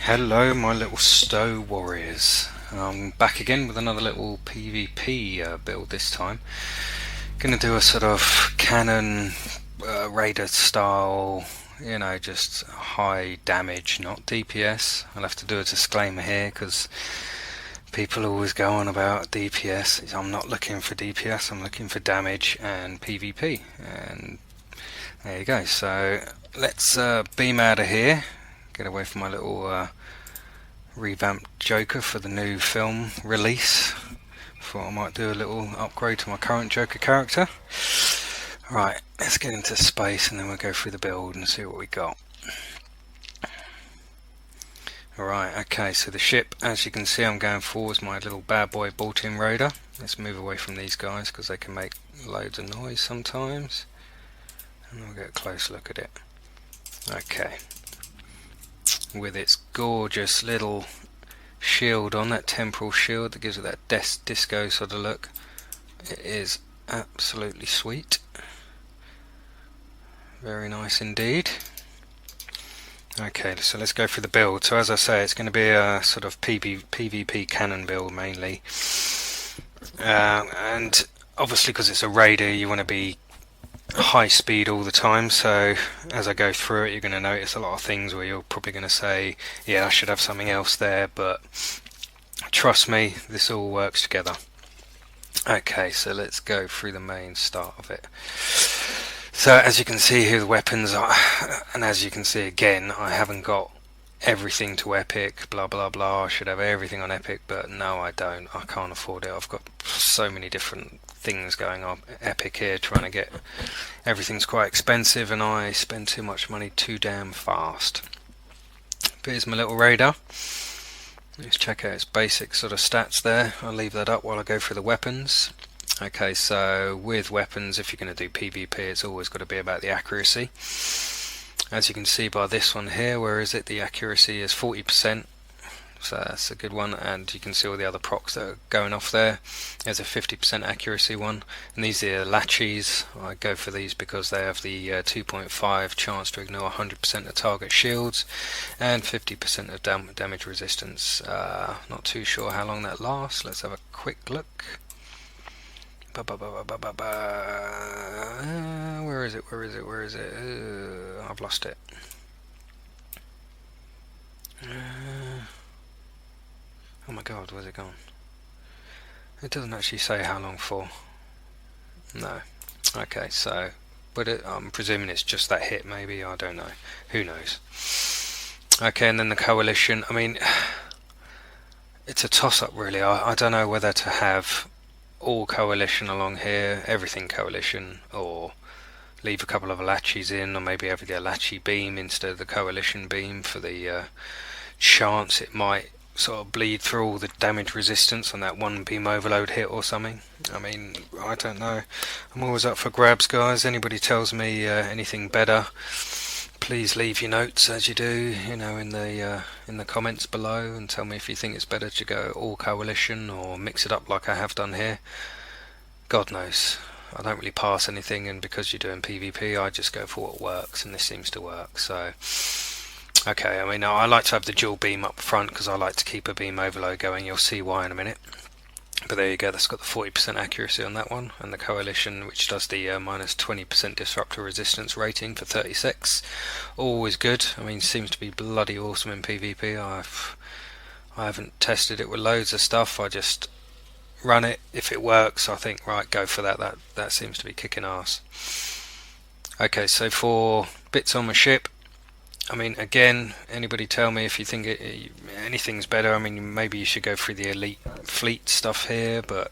Hello my little stow warriors. I'm back again with another little PvP build this time. Gonna do a sort of cannon raider style, just high damage, not DPS. I'll have to do a disclaimer here because people always go on about DPS. I'm not looking for DPS, I'm looking for damage and PvP. And there you go. So let's beam out of here. Get away from my little revamped Joker for the new film release. Thought I might do a little upgrade to my current Joker character. Right, let's get into space and then we'll go through the build and see what we got. Alright, okay, so the ship, as you can see, I'm going for is my little bad boy built-in raider. Let's move away from these guys because they can make loads of noise sometimes. And we'll get a close look at it. Okay. With its gorgeous little shield on, that temporal shield that gives it that disco sort of look. It is absolutely sweet. Very nice indeed. Okay, so let's go through the build. So as I say, it's going to be a sort of PvP cannon build mainly. And obviously because it's a raider, you want to be high speed all the time, so as I go through it you're going to notice a lot of things where you're probably going to say, yeah, I should have something else there, but trust me, this all works together. Okay, so let's go through the main start of it. So as you can see here, the weapons are, and as you can see again, I haven't got everything to epic, blah blah blah. I should have everything on epic, but no, I don't. I can't afford it. I've got so many different things going on epic here, trying to get everything's quite expensive, and I spend too much money too damn fast. But here's my little raider. Let's check out its basic sort of stats there. I'll leave that up while I go through the weapons. Okay, so with weapons, if you're going to do PvP, it's always got to be about the accuracy. As you can see by this one here, where is it? The accuracy is 40%, so that's a good one, and you can see all the other procs that are going off there. There's a 50% accuracy one, and these are latches. I go for these because they have the 2.5 chance to ignore 100% of target shields, and 50% of damage resistance. Not too sure how long that lasts. Let's have a quick look. Where is it? Where is it? Where is it? I've lost it. Oh my god, where's it gone? It doesn't actually say how long for. No. Okay, so, but I'm presuming it's just that hit, maybe. I don't know. Who knows? Okay, and then the coalition. I mean, it's a toss-up, really. I don't know whether to have all coalition along here, everything coalition, or leave a couple of latches in, or maybe have the latchy beam instead of the coalition beam for the chance it might sort of bleed through all the damage resistance on that one beam overload hit or something. I mean, I don't know. I'm always up for grabs, guys. Anybody tells me anything better, please leave your notes as you do, in the comments below, and tell me if you think it's better to go all coalition or mix it up like I have done here. God knows. I don't really pass anything, and because you're doing PvP, I just go for what works, and this seems to work. So, okay, I mean, I like to have the dual beam up front because I like to keep a beam overload going. You'll see why in a minute. But there you go, that's got the 40% accuracy on that one, and the coalition, which does the minus 20% disruptor resistance rating for 36. Always good. I mean, seems to be bloody awesome in PvP. I haven't tested it with loads of stuff. I just run it. If it works, I think, right, go for that. That seems to be kicking ass. Okay, so for bits on my ship, I mean, again, anybody tell me if you think anything's better. I mean, maybe you should go through the elite fleet stuff here, but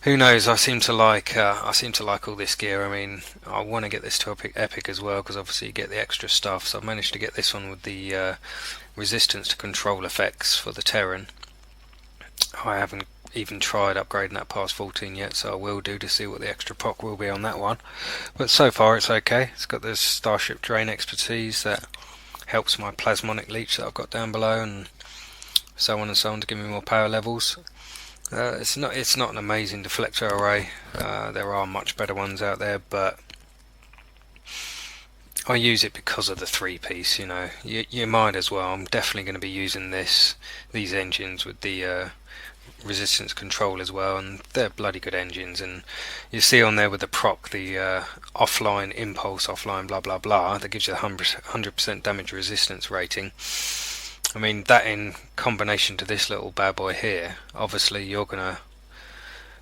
who knows? I seem to like all this gear. I mean, I want to get this to epic as well, because obviously you get the extra stuff. So I've managed to get this one with the resistance to control effects for the Terran. I haven't even tried upgrading that past 14 yet, so I will do to see what the extra proc will be on that one. But so far it's okay. It's got this Starship Drain expertise that helps my plasmonic leech that I've got down below, and so on and so on, to give me more power levels. It's not an amazing deflector array. There are much better ones out there, but I use it because of the three-piece. You know, you might as well. I'm definitely going to be using these engines with the resistance control as well, and they're bloody good engines. And you see on there with the proc, the offline impulse, offline blah blah blah, that gives you the 100% damage resistance rating. I mean, that in combination to this little bad boy here, obviously you're gonna,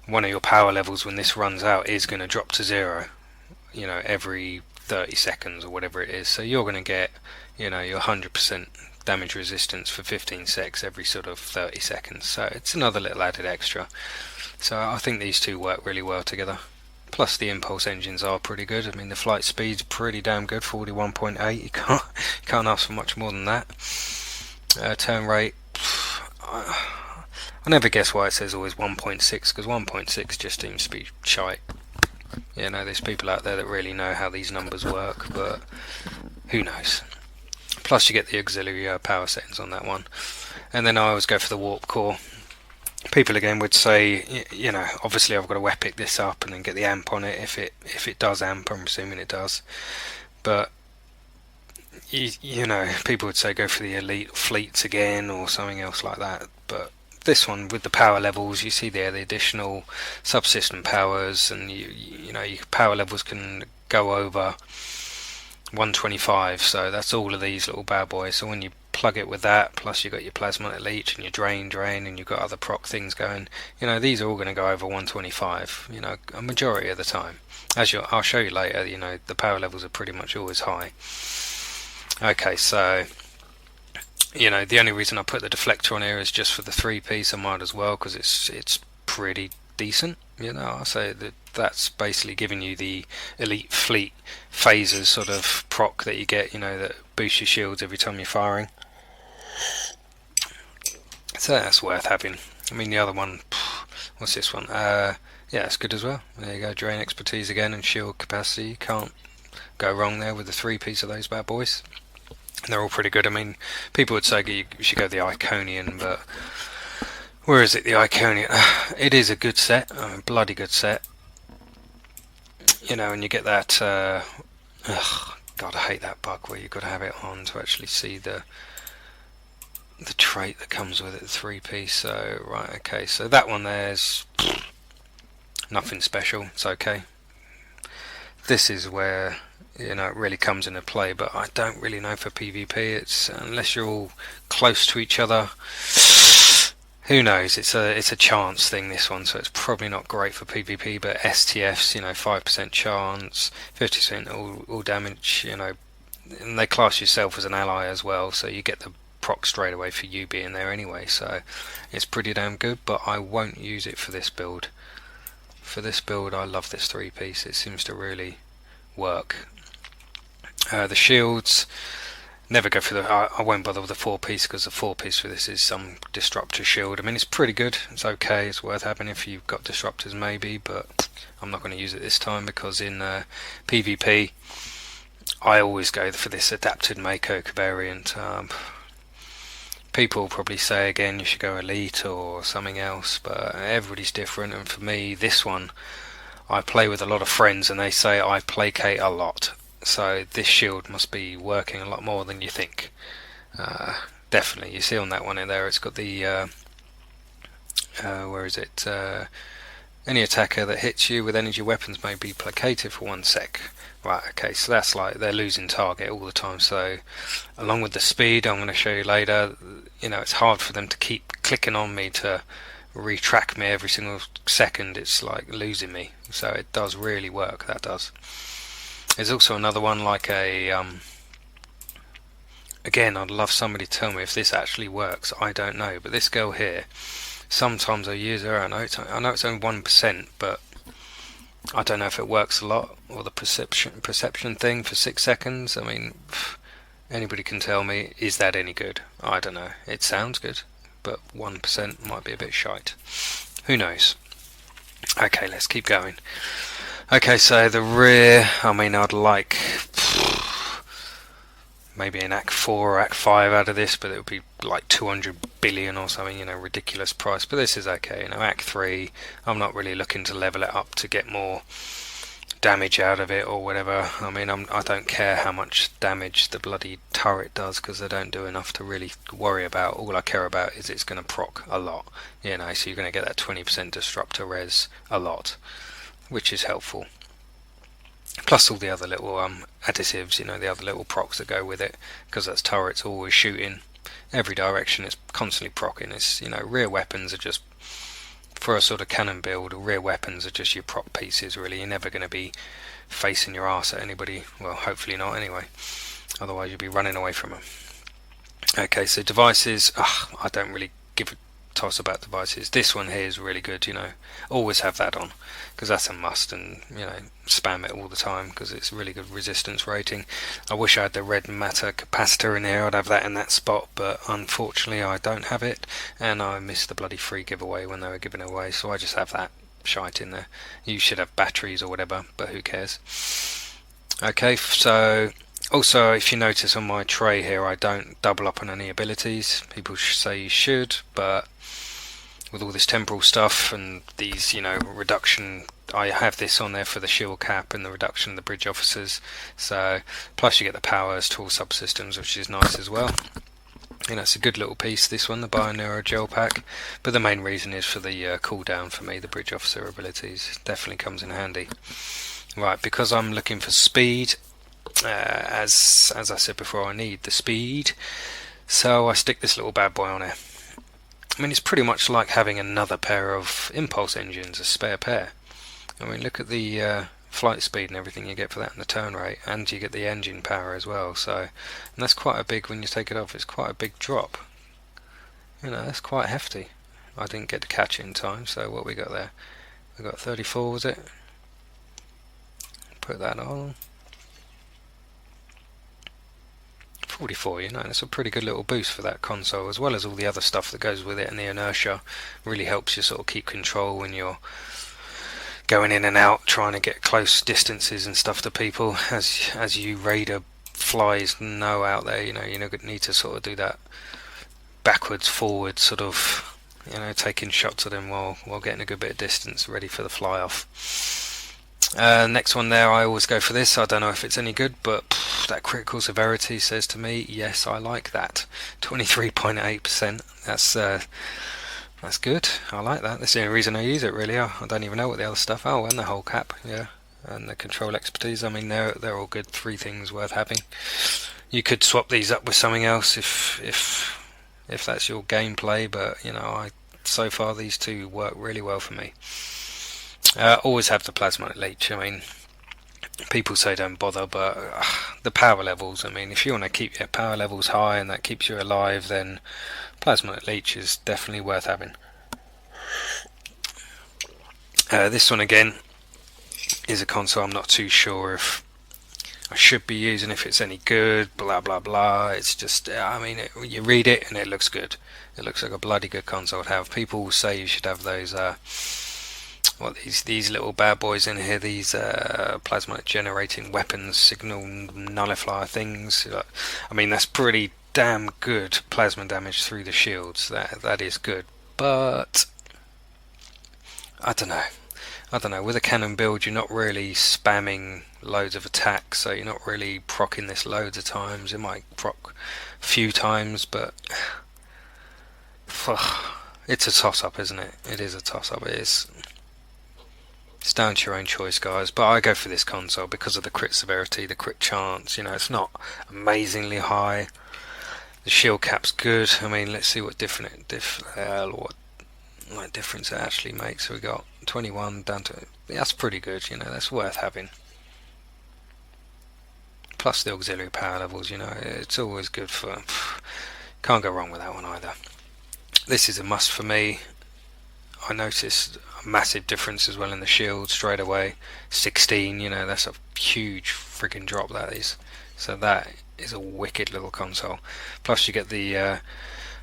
one of your power levels when this runs out is going to drop to 0, you know, every 30 seconds or whatever it is. So you're going to get, you know, your 100% damage resistance for 15 secs every sort of 30 seconds. So it's another little added extra. So I think these two work really well together. Plus the impulse engines are pretty good. I mean, the flight speed's pretty damn good, 41.8. You can't ask for much more than that. Turn rate, I never guess why it says always 1.6, because 1.6 just seems to be shite. You know, there's people out there that really know how these numbers work, but who knows. Plus you get the auxiliary power settings on that one. And then I always go for the warp core. People again would say, you know, obviously I've got to wet pick this up and then get the amp on it if it does amp. I'm assuming it does. But you know, people would say go for the elite fleets again or something else like that. But this one with the power levels, you see there the additional subsystem powers, and you know, your power levels can go over 125. So that's all of these little bad boys. So when you plug it with that, plus you've got your plasma leech and your drain, and you've got other proc things going, you know, these are all going to go over 125, you know, a majority of the time. I'll show you later, you know, the power levels are pretty much always high. Okay, so you know, the only reason I put the deflector on here is just for the three-piece. I might as well, because it's pretty decent. You know, I say that's basically giving you the elite fleet phasers sort of proc that you get, you know, that boosts your shields every time you're firing. So that's worth having. I mean, the other one, what's this one? Yeah, it's good as well. There you go, drain expertise again and shield capacity. You can't go wrong there with the three-piece of those bad boys. They're all pretty good. I mean, people would say you should go the Iconian, but where is it, the Iconian? It is a good set, bloody good set. You know, and you get that, God, I hate that bug where you've got to have it on to actually see the trait that comes with it, the three-piece. So, right, okay, so that one there's nothing special, it's okay. This is where, you know, it really comes into play, but I don't really know for PvP. It's unless you're all close to each other, who knows. It's a chance thing, this one, so it's probably not great for PvP. But STFs, you know, 5% chance, 50% all damage, you know, and they class yourself as an ally as well, so you get the proc straight away for you being there anyway, so it's pretty damn good. But I won't use it for this build. For this build, I love this three-piece. It seems to really work. The shields, never go for I won't bother with the four-piece, because the four-piece for this is some disruptor shield. I mean, it's pretty good, it's okay, it's worth having if you've got disruptors maybe, but I'm not going to use it this time, because in PvP I always go for this adapted Mako variant. People will probably say again you should go elite or something else, but everybody's different, and for me this one, I play with a lot of friends and they say I placate a lot. So this shield must be working a lot more than you think. Definitely, you see on that one in there, it's got the where is it? Any attacker that hits you with energy weapons may be placated for 1 sec. Right, okay, so that's like they're losing target all the time. So along with the speed, I'm going to show you later, you know, it's hard for them to keep clicking on me to retrack me every single second. It's like losing me. So it does really work, that does. There's also another one like a again, I'd love somebody to tell me if this actually works. I don't know, but this girl here, sometimes I use her. I know it's only 1%, but I don't know if it works a lot, or the perception thing for 6 seconds. I mean, anybody can tell me, is that any good? I don't know. It sounds good, but 1% might be a bit shite. Who knows? Okay, let's keep going. Okay, so the rear, I mean, I'd like maybe an Act 4 or Act 5 out of this, but it would be like 200 billion or something, you know, ridiculous price. But this is okay, you know, Act 3, I'm not really looking to level it up to get more damage out of it or whatever. I mean, I don't care how much damage the bloody turret does, because they don't do enough to really worry about. All I care about is it's going to proc a lot, you know, so you're going to get that 20% disruptor res a lot, which is helpful. Plus all the other little additives, you know, the other little procs that go with it, because that's turret's always shooting every direction, it's constantly procking. It's, you know, rear weapons are just, for a sort of cannon build, rear weapons are just your prop pieces really. You're never going to be facing your arse at anybody, well hopefully not anyway, otherwise you'll be running away from them. Okay, so devices, I don't really give a toss about devices. This one here is really good, you know, always have that on, because that's a must, and you know, spam it all the time because it's really good resistance rating. I wish I had the red matter capacitor in here, I'd have that in that spot, but unfortunately I don't have it, and I missed the bloody free giveaway when they were giving away, so I just have that shite in there. You should have batteries or whatever, but who cares. Okay, so also if you notice on my tray here, I don't double up on any abilities. People say you should, but with all this temporal stuff and these, you know, reduction, I have this on there for the shield cap and the reduction of the bridge officers. So plus you get the powers to all subsystems, which is nice as well. You know, it's a good little piece, this one, the Bioneuro gel pack, but the main reason is for the cooldown for me. The bridge officer abilities definitely comes in handy. Right, because I'm looking for speed, as I said before, I need the speed, so I stick this little bad boy on here. I mean, it's pretty much like having another pair of impulse engines, a spare pair. I mean, look at the flight speed and everything you get for that, and the turn rate, and you get the engine power as well. So, and that's quite a big, when you take it off, it's quite a big drop. You know, that's quite hefty. I didn't get to catch it in time, so what we got there? We got 34, was it? Put that on. 44, you know, that's a pretty good little boost for that console, as well as all the other stuff that goes with it, and the inertia really helps you sort of keep control when you're going in and out, trying to get close distances and stuff to people. As you raider flies know out there, you know, you need to sort of do that backwards, forward sort of, you know, taking shots of them while getting a good bit of distance, ready for the fly off. Next one there, I always go for this. I don't know if it's any good, but that critical severity says to me, yes, I like that. 23.8%. That's good. I like that. That's the only reason I use it, really. I don't even know what the other stuff. Oh, and the whole cap, yeah, and the control expertise. I mean, they're all good. 3 things worth having. You could swap these up with something else if that's your gameplay, but you know, so far these 2 work really well for me. Always have the plasma leech. I mean, people say don't bother, but the power levels, I mean, if you want to keep your power levels high and that keeps you alive, then plasma leech is definitely worth having. This one again is a console I'm not too sure if I should be using, if it's any good, blah blah blah. It's just, I mean, you read it and it looks good. It looks like a bloody good console to have. People say you should have those these little bad boys in here, these plasma generating weapons, signal nullifier things. I mean, that's pretty damn good plasma damage through the shields. That is good, but I don't know. With a cannon build, you're not really spamming loads of attacks, so you're not really proccing this loads of times. It might proc a few times, but it's a toss-up, isn't it? It is a toss-up. It is. It's down to your own choice, guys, but I go for this console because of the crit severity, the crit chance. You know, it's not amazingly high. The shield cap's good. I mean, let's see what difference it actually makes. So we got 21 down to, that's pretty good. You know, that's worth having. Plus the auxiliary power levels. You know, it's always good for. Can't go wrong with that one either. This is a must for me. I noticed a massive difference as well in the shield straight away. 16, you know, that's a huge freaking drop, that is. So that is a wicked little console. Plus you get the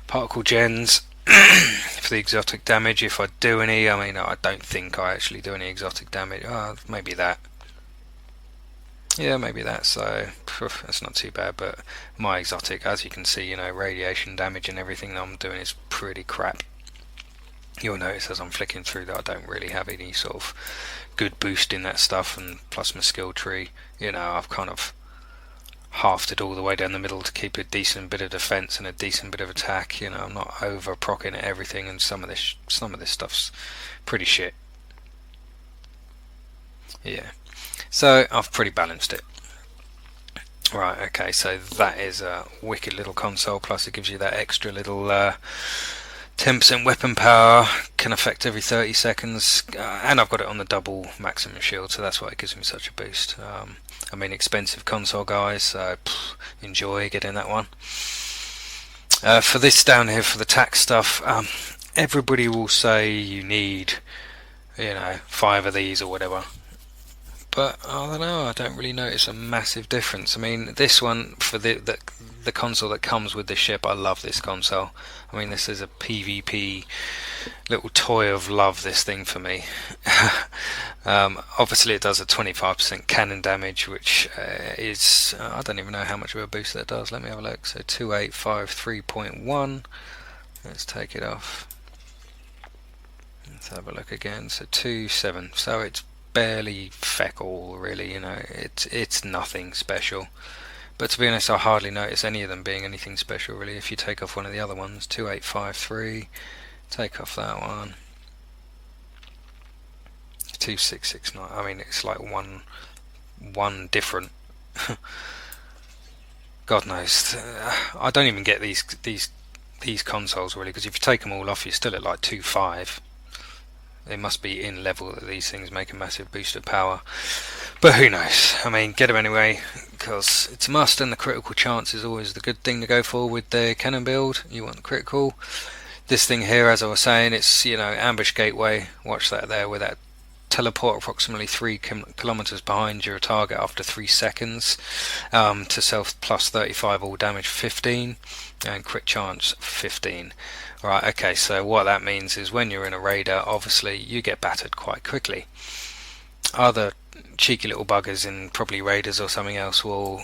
particle gens for the exotic damage, if I do any. I mean, I don't think I actually do any exotic damage. Maybe that. Yeah, maybe that. So that's not too bad, but my exotic, as you can see, you know, radiation damage and everything that I'm doing is pretty crap. you'll notice as I'm flicking through that I don't really have any sort of good boost in that stuff, and plus my skill tree, you know, I've kind of halved it all the way down the middle to keep a decent bit of defense and a decent bit of attack. You know, I'm not over procking at everything, and some of this stuff's pretty shit. Yeah, so I've pretty balanced it. Right, okay, so that is a wicked little console, plus it gives you that extra little 10% weapon power, can affect every 30 seconds, and I've got it on the double maximum shield, so that's why it gives me such a boost. I mean, expensive console, guys, so enjoy getting that one. For this down here, for the tax stuff, everybody will say you need, you know, 5 of these or whatever. But I don't know, I don't really notice a massive difference. I mean, this one, for the console that comes with the ship, I love this console. I mean, this is a PvP little toy of love, this thing for me. Obviously it does a 25% cannon damage, which is, I don't even know how much of a boost that does. Let me have a look. So 2853.1, let's take it off. Let's have a look again. So 27, so it's barely feck all, really, you know, it's nothing special. But to be honest, I hardly notice any of them being anything special, really. If you take off one of the other ones, 2853, take off that one, 2669, I mean, it's like one different. God knows, I don't even get these consoles, really, because if you take them all off, you're still at like 2.5. They must be in level that these things make a massive boost of power, but who knows. I mean, get them anyway, because it's a must, and the critical chance is always the good thing to go for with the cannon build. You want the critical. This thing here, as I was saying, it's, you know, ambush gateway. Watch that there, with that teleport approximately 3 kilometers behind your target after 3 seconds, to self plus 35 all damage 15 and crit chance 15. Right, okay, so what that means is when you're in a raider, obviously you get battered quite quickly. Other cheeky little buggers in probably raiders or something else will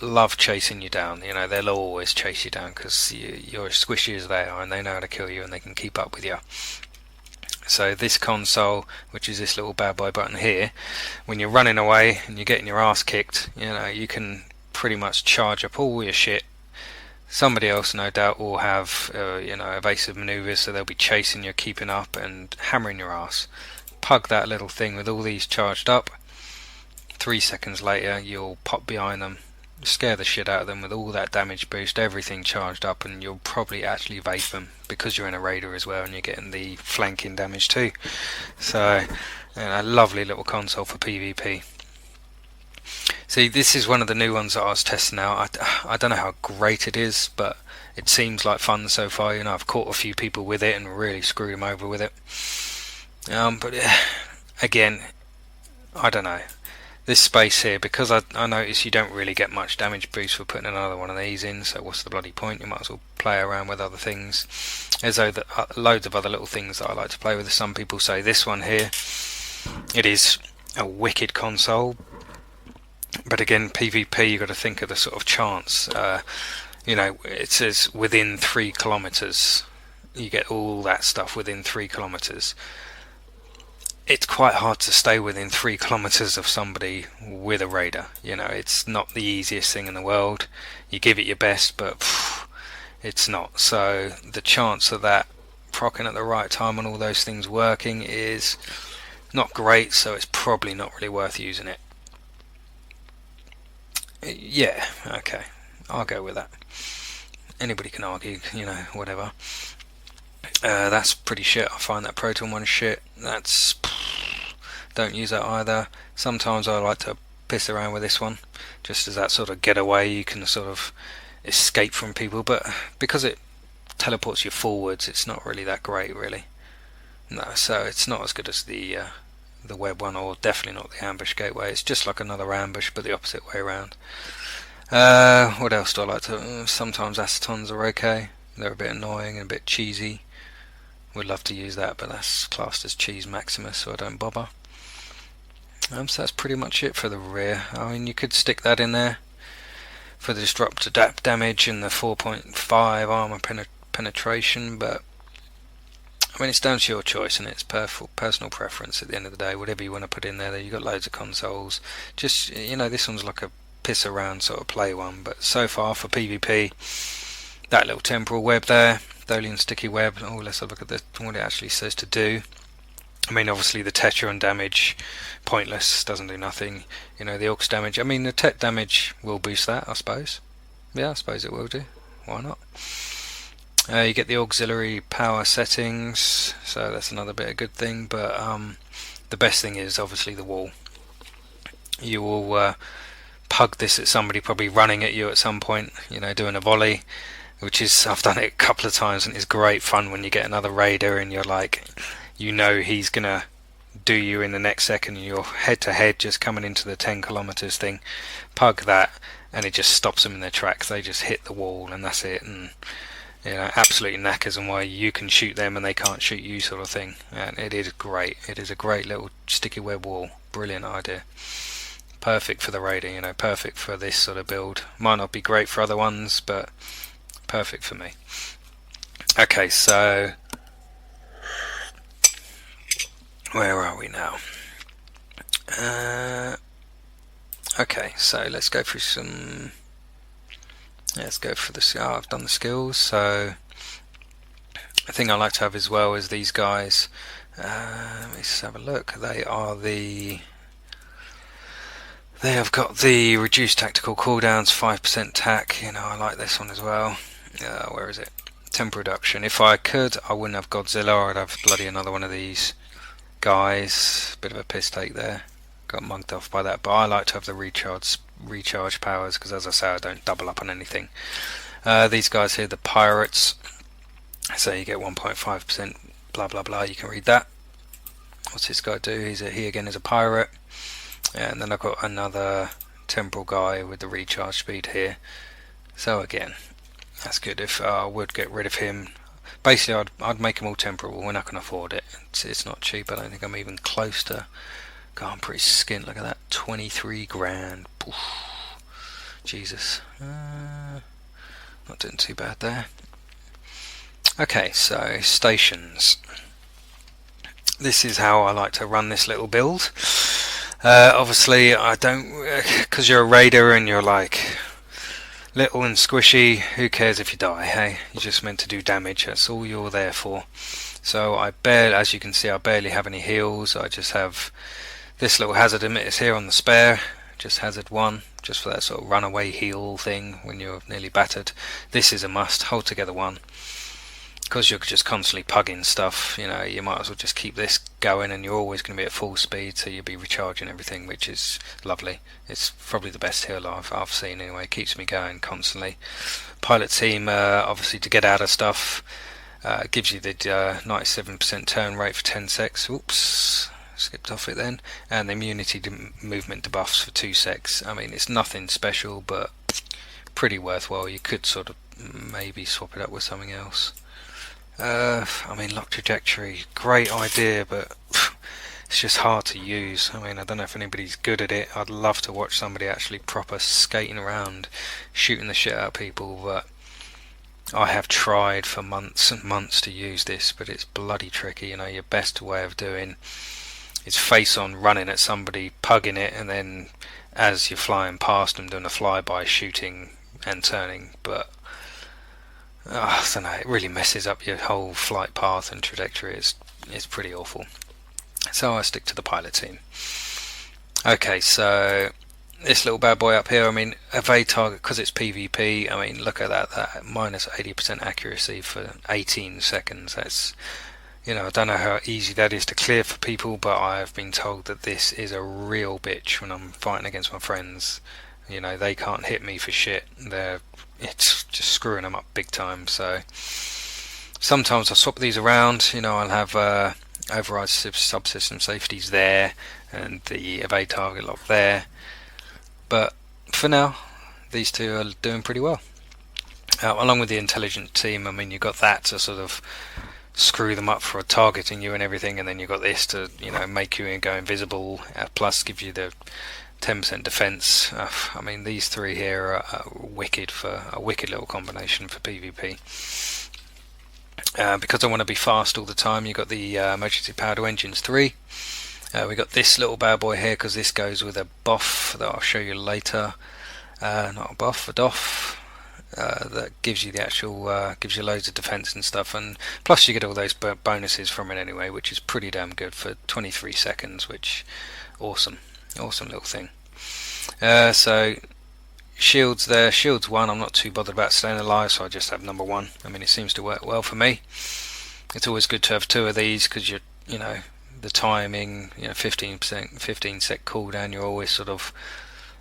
love chasing you down. You know, they'll always chase you down because you're as squishy as they are, and they know how to kill you, and they can keep up with you. So this console, which is this little bad boy button here, when you're running away and you're getting your ass kicked, you know, you can pretty much charge up all your shit. Somebody else, no doubt, will have you know, evasive maneuvers, so they'll be chasing you, keeping up, and hammering your ass. Pug that little thing with all these charged up. 3 seconds later, you'll pop behind them, scare the shit out of them with all that damage boost, everything charged up, and you'll probably actually vape them because you're in a raider as well, and you're getting the flanking damage too. So, you know, a lovely little console for PvP. See, this is one of the new ones that I was testing out. I don't know how great it is, but it seems like fun so far. You know, I've caught a few people with it and really screwed them over with it. But again, I don't know. This space here, because I notice you don't really get much damage boost for putting another one of these in, so what's the bloody point? You might as well play around with other things. There's loads of other little things that I like to play with. Some people say this one here, it is a wicked console. But again, PvP, you've got to think of the sort of chance. You know, it says within 3 kilometers. You get all that stuff within 3 kilometers. It's quite hard to stay within 3 kilometers of somebody with a raider. You know, it's not the easiest thing in the world. You give it your best, but it's not. So the chance of that proccing at the right time and all those things working is not great, so it's probably not really worth using it. Yeah, okay, I'll go with that. Anybody can argue, you know, whatever. That's pretty shit. I find that Proton one shit. That's, don't use that either. Sometimes I like to piss around with this one, just as that sort of getaway. You can sort of escape from people, but because it teleports you forwards, it's not really that great, really. No, so it's not as good as the web one, or definitely not the ambush gateway. It's just like another ambush, but the opposite way around. What else do I like to? Sometimes acetons are okay. They're a bit annoying and a bit cheesy. Would love to use that, but that's classed as cheese maximus, so I don't bother. So that's pretty much it for the rear. I mean, you could stick that in there for the disruptor damage and the 4.5 armor penetration, but I mean, it's down to your choice, and it's personal preference at the end of the day. Whatever you want to put in there, you've got loads of consoles. Just, this one's like a piss around sort of play one, but so far for PvP, that little temporal web there, Dolian sticky web. Oh, let's have a look at what it actually says to do. I mean, obviously the Tetra damage, pointless, doesn't do nothing. The Aux damage, I mean, the Tet damage will boost that, I suppose. Yeah, I suppose it will do. Why not? You get the auxiliary power settings, so that's another bit of good thing, but the best thing is obviously the wall. You will pug this at somebody probably running at you at some point, doing a volley, which is, I've done it a couple of times, and it's great fun when you get another raider and you're like, he's gonna do you in the next second, and you're head to head just coming into the 10 kilometers thing, pug that, and it just stops them in their tracks. They just hit the wall and that's it, and absolutely knackers, and why you can shoot them and they can't shoot you, sort of thing. And it is great. It is a great little sticky web wall. Brilliant idea. Perfect for the raider, perfect for this sort of build. Might not be great for other ones, but perfect for me. Okay, so where are we now? Okay, so let's go through some. Let's go for the. I've done the skills. So the thing I like to have as well is these guys. Let me just have a look. They have got the reduced tactical cooldowns, 5% tack. I like this one as well. Where is it? Temp reduction. If I could, I wouldn't have Godzilla. I'd have bloody another one of these guys. Bit of a piss take there. Got mugged off by that, but I like to have the recharge powers, because as I say, I don't double up on anything. These guys here, the pirates, so you get 1.5% blah blah blah. You can read that. What's this guy do? He again is a pirate. And then I've got another temporal guy with the recharge speed here. So again, that's good. If I would get rid of him, basically I'd make them all temporal. We're not going to afford it. It's not cheap. I don't think I'm even close to. God, I'm pretty skint. Look at that, 23 grand. Oof. Jesus, not doing too bad there. Okay, so stations. This is how I like to run this little build. Obviously, I don't, because you're a raider and you're like little and squishy. Who cares if you die? Hey, you're just meant to do damage. That's all you're there for. So as you can see, I barely have any heals. I just have this little hazard emitters here on the spare, just hazard 1, just for that sort of runaway heal thing when you're nearly battered. This is a must, hold together 1. Because you're just constantly pugging stuff, you might as well just keep this going, and you're always going to be at full speed, so you'll be recharging everything, which is lovely. It's probably the best heal I've seen anyway. It keeps me going constantly. Pilot team, obviously to get out of stuff, gives you the 97% turn rate for 10 secs. Oops. Skipped off it then, and the immunity movement debuffs for 2 secs. I mean, it's nothing special, but pretty worthwhile. You could sort of maybe swap it up with something else. I mean, lock trajectory, great idea, but it's just hard to use. I mean, I don't know if anybody's good at it. I'd love to watch somebody actually proper skating around, shooting the shit out of people, but I have tried for months and months to use this, but it's bloody tricky. Your best way of doing is face on running at somebody, pugging it, and then as you're flying past them, doing a flyby, shooting and turning. But I don't know, it really messes up your whole flight path and trajectory. It's pretty awful. So I stick to the pilot team. Okay, so this little bad boy up here, I mean, evade target, because it's PvP, I mean, look at that minus 80% accuracy for 18 seconds. That's, I don't know how easy that is to clear for people, but I've been told that this is a real bitch when I'm fighting against my friends. They can't hit me for shit. It's just screwing them up big time. So sometimes I swap these around. I'll have override subsystem safeties there and the evade target lock there. But for now, these two are doing pretty well. Along with the intelligent team, I mean, you've got that to sort of screw them up for targeting you and everything, and then you've got this to make you go invisible, plus give you the 10% defense. I mean, these three here are wicked for a wicked little combination for PvP. Because I want to be fast all the time, you've got the emergency power to engines 3. We got this little bad boy here because this goes with a buff that I'll show you later. Not a buff, a doff. That gives you the actual, gives you loads of defense and stuff, and plus you get all those bonuses from it anyway, which is pretty damn good for 23 seconds, which awesome little thing. So shields there, shields 1, I'm not too bothered about staying alive, so I just have number 1. I mean, it seems to work well for me. It's always good to have 2 of these because you know, the timing, 15 sec cooldown, you're always sort of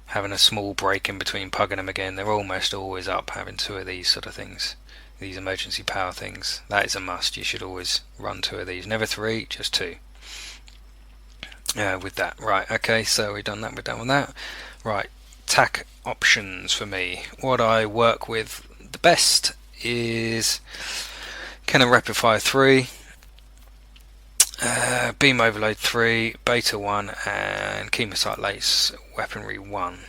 having a small break in between pugging them again. They're almost always up, having 2 of these sort of things, these emergency power things. That is a must. You should always run 2 of these, never 3, just 2. With that, right, okay, so we've done that, we're done with that. Right, tack options for me. What I work with the best is Cannon Rapid Fire 3, Beam Overload 3, Beta 1, and Chemosite Lace Weaponry 1.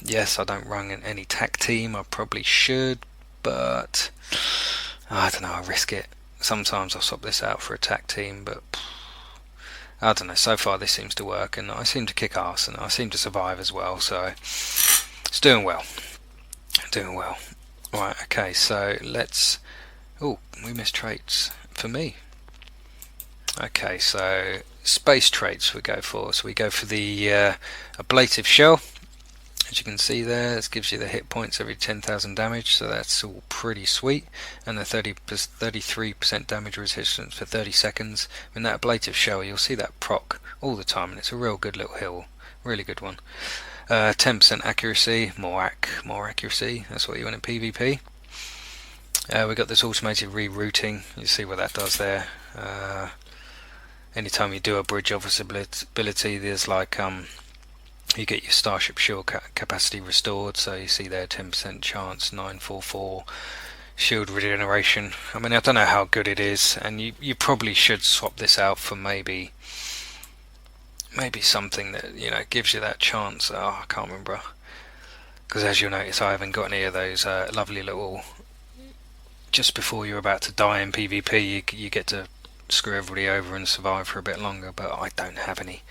Yes, I don't run in any tack team. I probably should, but I don't know, I risk it. Sometimes I'll swap this out for a tack team, but I don't know, so far this seems to work, and I seem to kick ass, and I seem to survive as well, so it's doing well. Right, okay, so let's... Oh, we missed traits for me. Okay, so space traits we go for. So we go for the ablative shell. As you can see there, this gives you the hit points every 10,000 damage, so that's all pretty sweet. And the 33% damage resistance for 30 seconds. In that ablative shell, you'll see that proc all the time, and it's a real good little heal, really good one. 10% accuracy, more accuracy. That's what you want in PvP. We got this automated rerouting. You see what that does there. Anytime you do a bridge officer ability, there's like you get your starship shield capacity restored, so you see there 10% chance, 944 shield regeneration. I mean, I don't know how good it is, and you probably should swap this out for maybe something that, you know, gives you that chance. Oh, I can't remember, because as you'll notice, I haven't got any of those lovely little, just before you're about to die in PvP, you get to screw everybody over and survive for a bit longer, but I don't have any.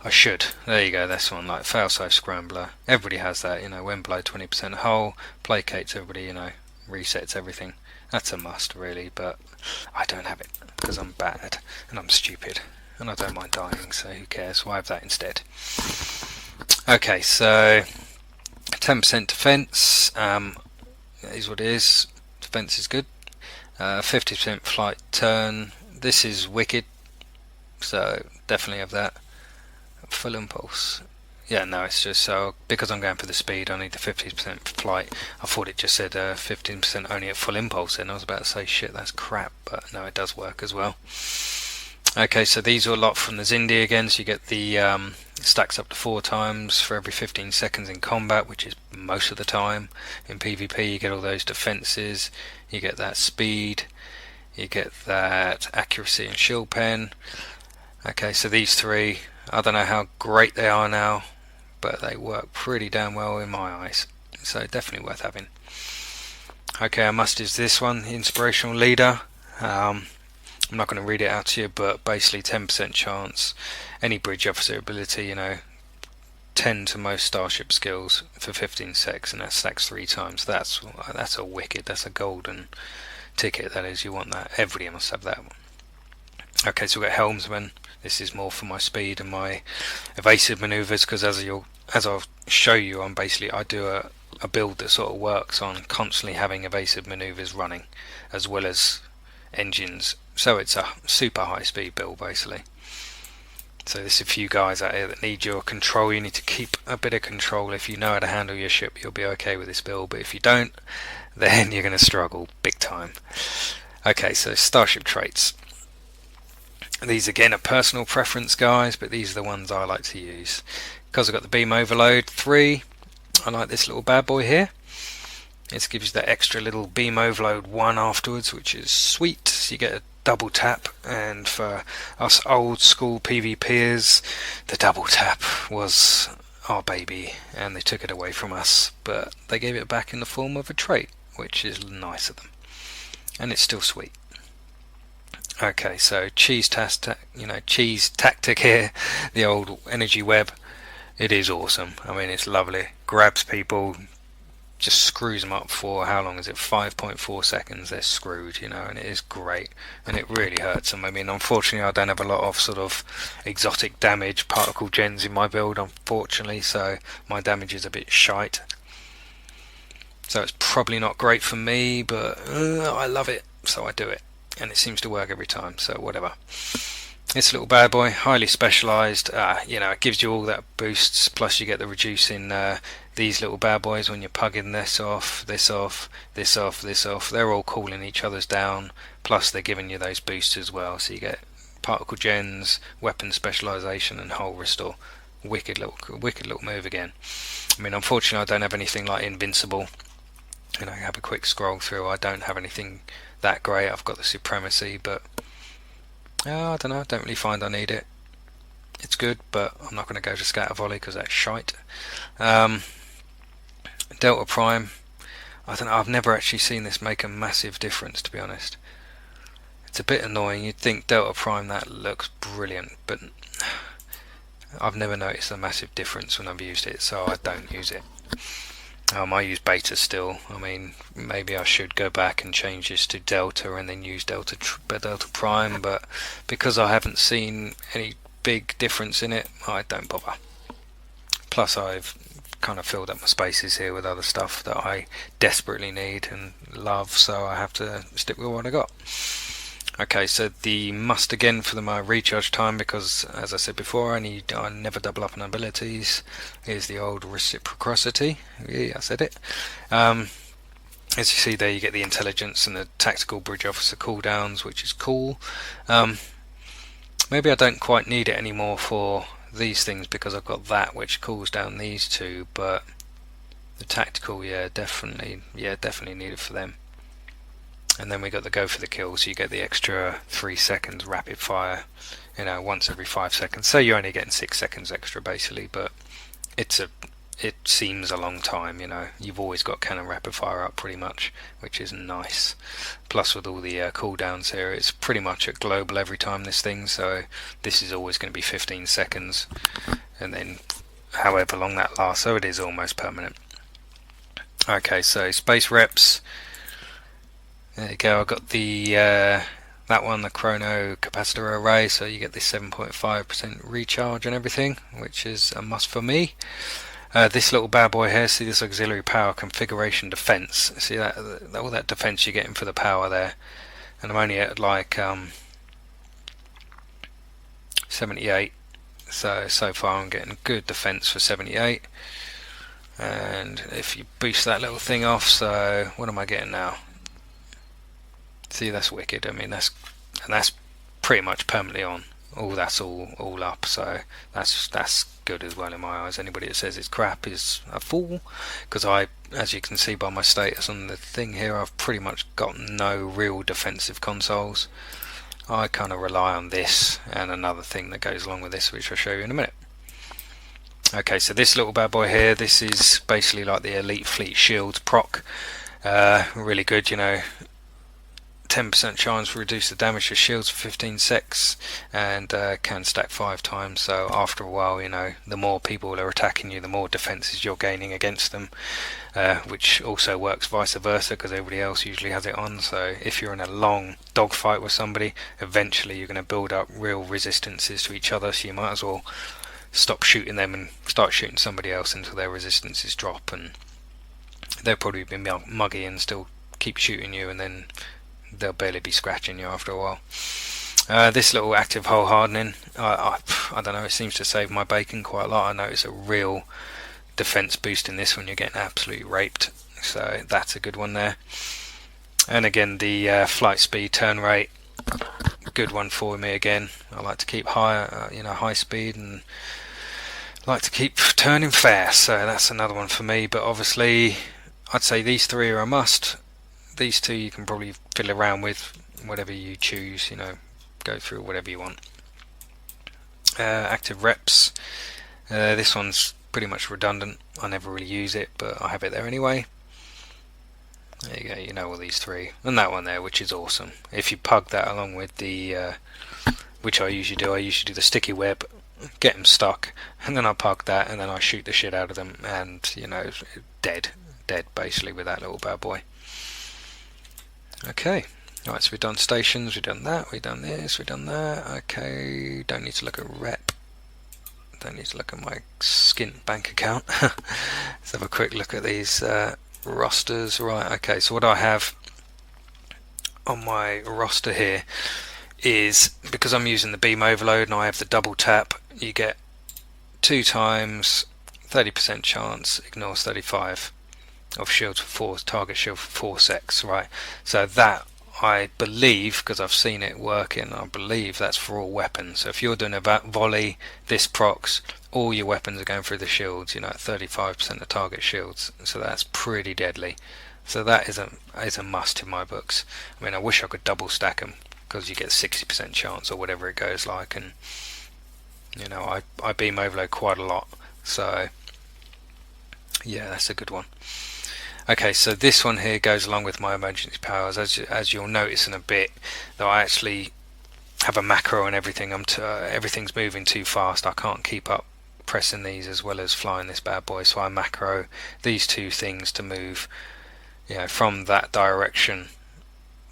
I should. There you go, that's one, like failsafe scrambler. Everybody has that, you know, when below 20% hull, placates everybody, you know, resets everything. That's a must really, but I don't have it because I'm bad and I'm stupid and I don't mind dying, so who cares, so I have that instead. Okay, so 10% defense is what it is. Defense is good. 50% flight turn. This is wicked, so definitely have that. Full impulse. Yeah, no, it's just so because I'm going for the speed, I need the 50% flight. I thought it just said 15% only at full impulse, and I was about to say shit, that's crap, but no, it does work as well. Okay, so these are a lot from the Zindi again, so you get the stacks up to 4 times for every 15 seconds in combat, which is most of the time. In PvP you get all those defenses, you get that speed, you get that accuracy and shield pen. Okay, so these 3, I don't know how great they are now, but they work pretty damn well in my eyes, so definitely worth having. Okay, I must use this one, Inspirational Leader. I'm not going to read it out to you, but basically 10% chance, any bridge officer ability, you know, 10 to most starship skills for 15 secs, and that stacks 3 times. That's a wicked, that's a golden ticket, that is. You want that, everybody must have that one. Okay, so we've got Helmsman. This is more for my speed and my evasive maneuvers, because as I'll show you, I do a build that sort of works on constantly having evasive maneuvers running as well as engines, so it's a super high speed build basically. So there's a few guys out here that need your control. You need to keep a bit of control. If you know how to handle your ship, you'll be okay with this build, but if you don't, then you're going to struggle big time. Okay, so starship traits. These again are personal preference, guys, but these are the ones I like to use. Because I've got the Beam Overload 3, I like this little bad boy here. This gives you that extra little Beam Overload 1 afterwards, which is sweet. So you get a double tap, and for us old school PvPers, the double tap was our baby, and they took it away from us, but they gave it back in the form of a trait, which is nice of them, and it's still sweet. Okay, so cheese tactic here, the old energy web. It is awesome. I mean, it's lovely. Grabs people, just screws them up for how long is it? 5.4 seconds. They're screwed, and it is great. And it really hurts them. I mean, unfortunately, I don't have a lot of sort of exotic damage particle gens in my build, unfortunately, so my damage is a bit shite. So it's probably not great for me, but I love it, so I do it. And it seems to work every time, so whatever. This little bad boy, highly specialised, it gives you all that boosts, plus you get the reducing these little bad boys when you're pugging this off, this off, this off, this off. They're all cooling each other's down, plus they're giving you those boosts as well, so you get particle gens, weapon specialisation and hull restore. Wicked little move again. I mean, unfortunately I don't have anything like invincible. I have a quick scroll through. I don't have anything that great. I've got the supremacy, but I don't know. I don't really find I need it. It's good, but I'm not going to go to scatter volley because that's shite. Delta Prime. I don't know. I've never actually seen this make a massive difference, to be honest. It's a bit annoying. You'd think Delta Prime, that looks brilliant, but I've never noticed a massive difference when I've used it, so I don't use it. I use beta still. I mean, maybe I should go back and change this to Delta and then use Delta Prime, but because I haven't seen any big difference in it, I don't bother. Plus I've kind of filled up my spaces here with other stuff that I desperately need and love, so I have to stick with what I got. Okay, so the must again for my recharge time, because as I said before, I never double up on abilities. Here's the old reciprocity. Yeah, I said it. As you see there, you get the intelligence and the tactical bridge officer cooldowns, which is cool. Maybe I don't quite need it anymore for these things because I've got that which cools down these two, but the tactical, definitely need it for them. And then we got the go for the kill, so you get the extra 3 seconds rapid fire, once every 5 seconds. So you're only getting 6 seconds extra basically, but it seems a long time. You've always got cannon rapid fire up pretty much, which is nice. Plus with all the cooldowns here, it's pretty much at global every time this thing, so this is always going to be 15 seconds, and then however long that lasts, so it is almost permanent. Okay, so space reps. There you go. I got the that one, the chrono capacitor array, so you get this 7.5% recharge and everything, which is a must for me. This little bad boy here, see this auxiliary power configuration defense. See that all that defense you're getting for the power there, and I'm only at like 78. So far I'm getting good defense for 78. And if you boost that little thing off, so what am I getting now? See, that's wicked. I mean, that's pretty much permanently on. That's all up. So that's good as well in my eyes. Anybody that says it's crap is a fool, because as you can see by my status on the thing here, I've pretty much got no real defensive consoles. I kind of rely on this and another thing that goes along with this, which I'll show you in a minute. Okay, so this little bad boy here, this is basically like the Elite Fleet Shields proc. Really good, 10% chance to reduce the damage to shields for 15 secs, and can stack 5 times. So after a while, the more people are attacking you, the more defenses you're gaining against them, which also works vice versa, because everybody else usually has it on. So if you're in a long dogfight with somebody, eventually you're going to build up real resistances to each other, so you might as well stop shooting them and start shooting somebody else until their resistances drop, and they'll probably be muggy and still keep shooting you, and then they'll barely be scratching you after a while. This little active hull hardening, I don't know, it seems to save my bacon quite a lot. I notice a real defense boost in this when you're getting absolutely raped, so that's a good one there. And again, the flight speed, turn rate, good one for me again. I like to keep high speed, and like to keep turning fast, so that's another one for me. But obviously I'd say these three are a must. These two you can probably fiddle around with, whatever you choose, go through whatever you want. Active reps, this one's pretty much redundant. I never really use it, but I have it there anyway. There you go, you know all these three. And that one there, which is awesome. If you pug that along with the, which I usually do the sticky web, get them stuck, and then I pug that, and then I shoot the shit out of them, and, you know, dead basically with that little bad boy. Okay, right, so we've done stations, we've done that, we've done this, we've done that. Okay, don't need to look at rep. Don't need to look at my skint bank account. Let's have a quick look at these rosters. Right, okay, so what I have on my roster here is, because I'm using the beam overload and I have the double tap, you get 2 times 30% chance, ignores 35 of shields for 4, target shield for 4 secs, right? So that, I believe, because I've seen it working, I believe that's for all weapons. So if you're doing a volley, this procs, all your weapons are going through the shields, you know, at 35% of target shields. So that's pretty deadly. So that is a must in my books. I mean, I wish I could double stack them, because you get 60% chance or whatever it goes like, and you know, I beam overload quite a lot. So yeah, that's a good one. Okay, so this one here goes along with my emergency powers. As you'll notice in a bit, though, I actually have a macro and everything. Everything's moving too fast. I can't keep up pressing these as well as flying this bad boy. So I macro these 2 things to move, you know, from that direction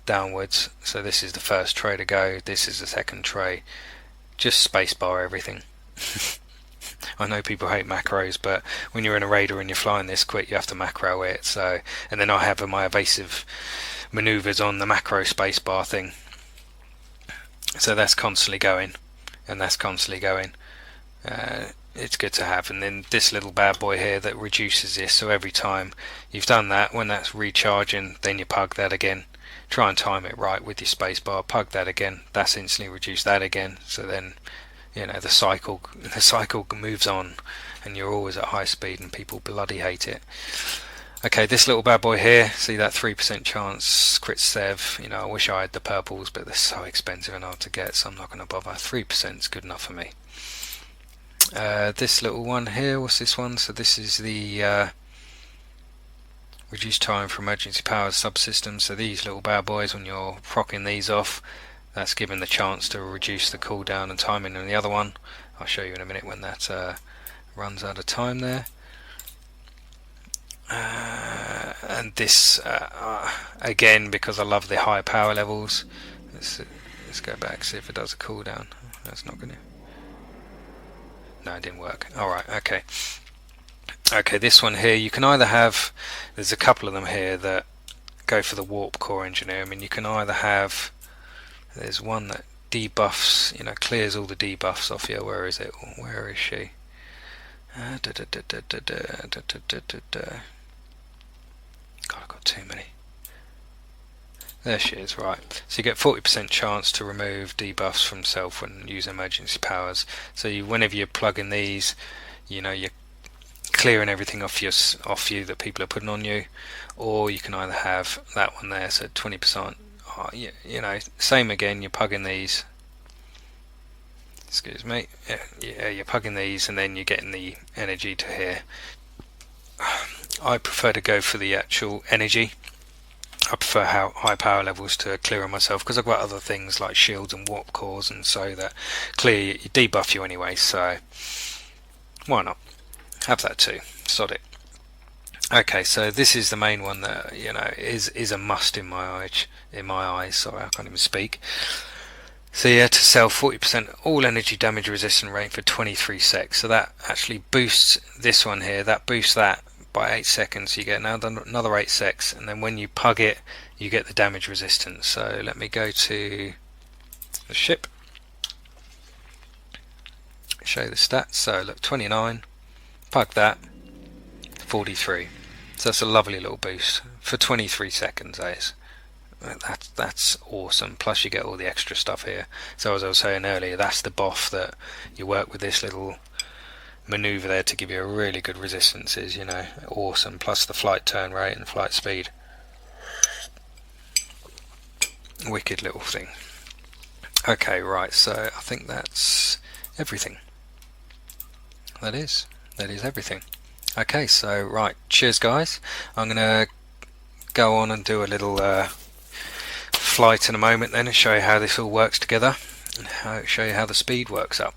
downwards. So this is the first tray to go. This is the second tray. Just spacebar everything. I know people hate macros, but when you're in a raider and you're flying this quick, you have to macro it. So, and then I have my evasive maneuvers on the macro spacebar thing. So that's constantly going, and that's constantly going. It's good to have. And then this little bad boy here that reduces this. So every time you've done that, when that's recharging, then you pug that again. Try and time it right with your spacebar. Pug that again. That's instantly reduced that again. So then, you know, the cycle moves on, and you're always at high speed, and people bloody hate it. Okay, this little bad boy here, see that 3% chance crit sev. You know, I wish I had the purples, but they're so expensive and hard to get, so I'm not going to bother. 3% is good enough for me. This little one here, what's this one? So this is the reduced time for emergency powers subsystem. So these little bad boys, when you're procking these off, that's given the chance to reduce the cooldown and timing on the other one. I'll show you in a minute when that runs out of time there. And this, again, because I love the high power levels, let's go back, see if it does a cooldown. That's not going to... No, it didn't work. Alright, okay. Okay, this one here, you can either have... There's a couple of them here that go for the warp core engineer. I mean, you can either have... There's one that debuffs, you know, clears all the debuffs off you. Where is it? Where is she? God, I've got too many. There she is, right. So you get 40% chance to remove debuffs from self when using emergency powers. So whenever you're plugging these, you know, you're clearing everything off you that people are putting on you, or you can either have that one there, so 20%. You know, same again, you're plugging these. Excuse me. Yeah, you're plugging these, and then you're getting the energy to here. I prefer to go for the actual energy. I prefer high power levels to clear on myself, because I've got other things like shields and warp cores, and so that clear you debuff you anyway. So why not have that too? Sod it. Okay, so this is the main one that, you know, is a must in my eyes. Sorry, I can't even speak. So yeah, to sell 40% all energy damage resistant rate for 23 secs. So that actually boosts this one here. That boosts that by 8 seconds. You get another 8 secs, and then when you pug it, you get the damage resistance. So let me go to the ship, show the stats. So look, 29, pug that, 43. So that's a lovely little boost for 23 seconds. That is. That's awesome. Plus you get all the extra stuff here. So as I was saying earlier, that's the buff that you work with this little maneuver there to give you a really good resistances, you know, awesome. Plus the flight turn rate and flight speed. Wicked little thing. Okay, right, so I think that's everything. That is everything. Okay, so right, cheers guys. I'm gonna go on and do a little flight in a moment then and show you how this all works together and show you how the speed works up.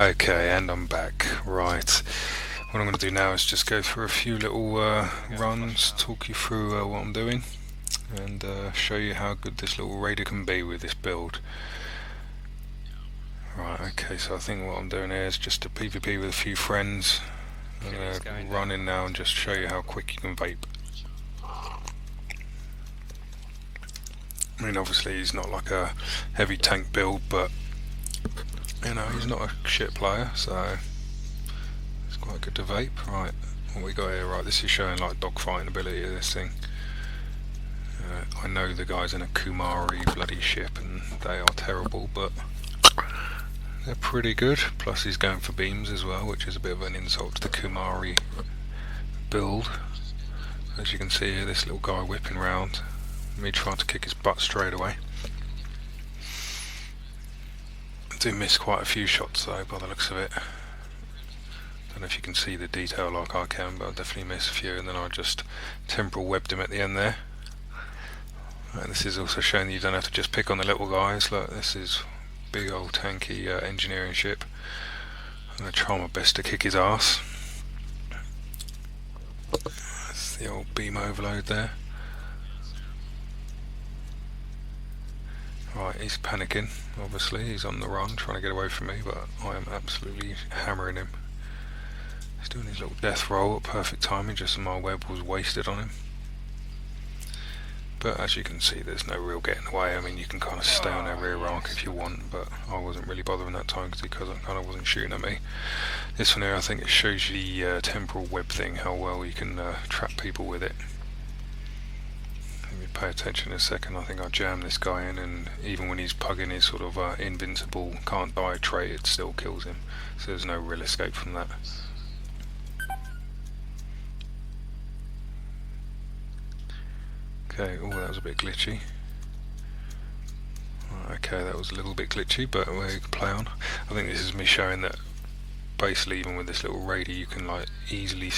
Okay, and I'm back. Right, what I'm going to do now is just go through a few little runs, talk you through what I'm doing, and show you how good this little raider can be with this build. Right, okay, so I think what I'm doing here is just a PvP with a few friends. I'm going to run in now and just show you how quick you can vape. I mean, obviously he's not like a heavy tank build, but you know, he's not a shit player, so it's quite good to vape. Right, what we got here? Right, this is showing like dogfighting ability of this thing. I know the guys in a Kumari bloody ship and they are terrible, but they're pretty good. Plus he's going for beams as well, which is a bit of an insult to the Kumari build. As you can see here, this little guy whipping round, me trying to kick his butt straight away. I do miss quite a few shots though, by the looks of it. Don't know if you can see the detail like I can, but I definitely miss a few, and then I just temporal webbed him at the end there. And this is also showing that you don't have to just pick on the little guys. Look, this is big old tanky engineering ship. I'm going to try my best to kick his ass. That's the old beam overload there. Right, he's panicking, obviously, he's on the run trying to get away from me, but I am absolutely hammering him. He's doing his little death roll at perfect timing, just as my web was wasted on him. But as you can see, there's no real getting away. I mean, you can kind of stay on their rear arc if you want, but I wasn't really bothering that time because it kind of wasn't shooting at me. This one here, I think it shows you the temporal web thing, how well you can trap people with it. Let me pay attention in a second. I think I jammed this guy in, and even when he's pugging his sort of invincible, can't die trait, it still kills him. So there's no real escape from that. Okay, oh, that was a bit glitchy. Okay, that was a little bit glitchy, but we can play on. I think this is me showing that basically even with this little raider you can like easily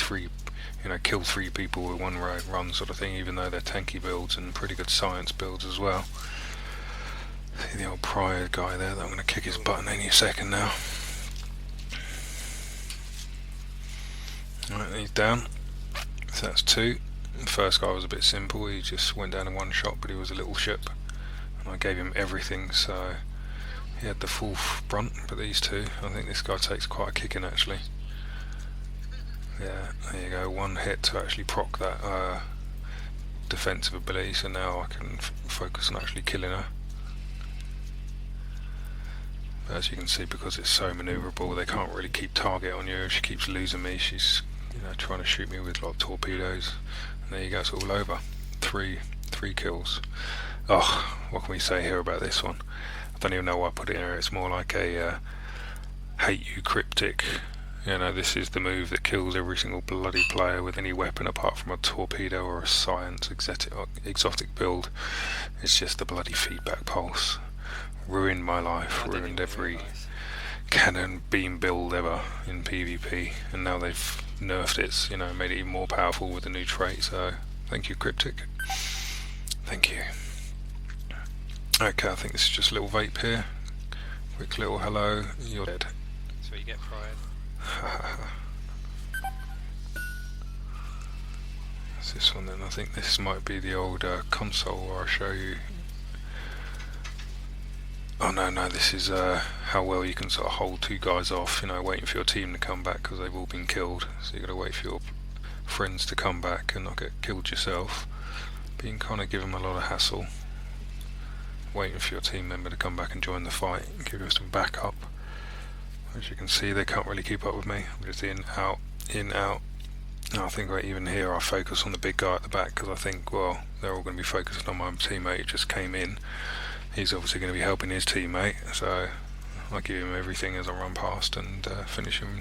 kill 3 people with one run sort of thing, even though they're tanky builds and pretty good science builds as well. See the old prior guy there that I'm going to kick his butt any second now. Right, he's down. So that's 2. The first guy was a bit simple, he just went down in one shot, but he was a little ship and I gave him everything, so he had the full brunt. But these 2, I think this guy takes quite a kicking actually. Yeah, there you go, 1 hit to actually proc that defensive ability, so now I can focus on actually killing her. But as you can see, because it's so manoeuvrable, they can't really keep target on you. If she keeps losing me, she's trying to shoot me with like torpedoes. And there you go, it's all over. 3 kills. Oh, what can we say here about this one? I don't even know why I put it here. It's more like a hate you cryptic. You know, this is the move that kills every single bloody player with any weapon apart from a torpedo or a science exotic build. It's just the bloody feedback pulse. Ruined my life, ruined every cannon beam build ever in PvP, and now they've nerfed it, made it even more powerful with the new trait, so thank you Cryptic. Thank you. Okay, I think this is just a little vape here. Quick little hello, you're dead. That's what you get, Pride. What's this one then? I think this might be the old console where I show you. Oh no, this is how well you can sort of hold 2 guys off, waiting for your team to come back because they've all been killed. So you got to wait for your friends to come back and not get killed yourself. But you can kind of give them a lot of hassle, waiting for your team member to come back and join the fight and give you some backup. As you can see, they can't really keep up with me. I'm just in, out, in, out. And I think even here I focus on the big guy at the back because I think, well, they're all going to be focusing on my teammate who just came in. He's obviously going to be helping his teammate, so I give him everything as I run past and finish him